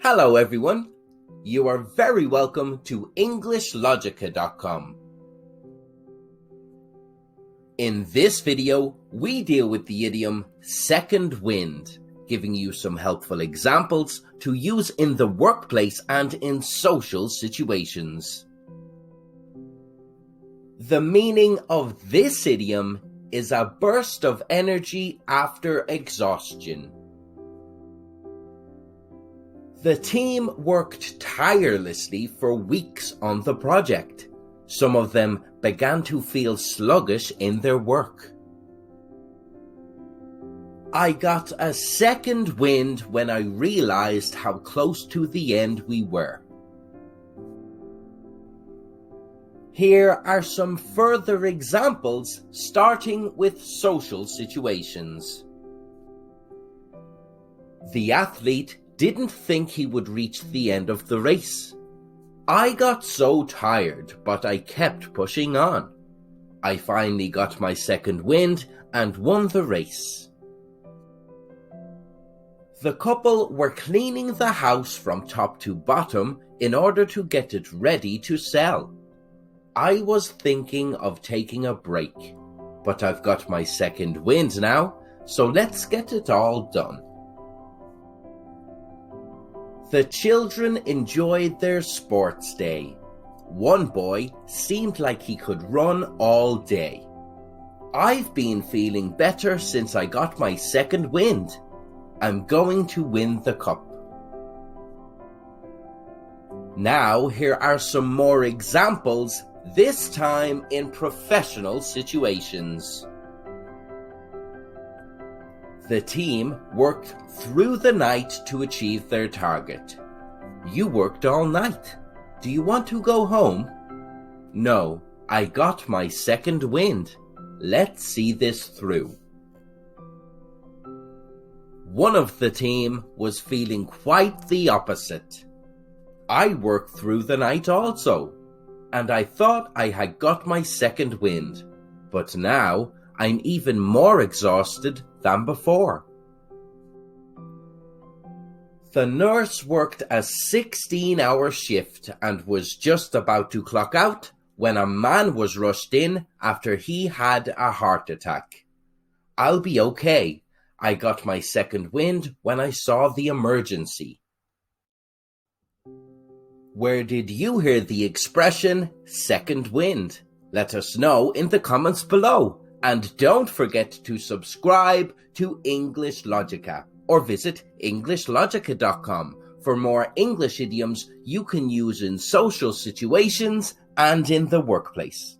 Hello everyone, you are very welcome to EnglishLogica.com. In this video, we deal with the idiom second wind, giving you some helpful examples to use in the workplace and in social situations. The meaning of this idiom is a burst of energy after exhaustion. The team worked tirelessly for weeks on the project. Some of them began to feel sluggish in their work. I got a second wind when I realized how close to the end we were. Here are some further examples, starting with social situations. The athlete didn't think he would reach the end of the race. I got so tired, but I kept pushing on. I finally got my second wind and won the race. The couple were cleaning the house from top to bottom in order to get it ready to sell. I was thinking of taking a break, but I've got my second wind now, so let's get it all done. The children enjoyed their sports day. One boy seemed like he could run all day. I've been feeling better since I got my second wind. I'm going to win the cup. Now here are some more examples, this time in professional situations. The team worked through the night to achieve their target. You worked all night. Do you want to go home? No, I got my second wind. Let's see this through. One of the team was feeling quite the opposite. I worked through the night also, and I thought I had got my second wind, but now I'm even more exhausted than before. The nurse worked a 16-hour shift and was just about to clock out when a man was rushed in after he had a heart attack. I'll be okay. I got my second wind when I saw the emergency. Where did you hear the expression second wind? Let us know in the comments below. And don't forget to subscribe to EnglishLogica or visit EnglishLogica.com for more English idioms you can use in social situations and in the workplace.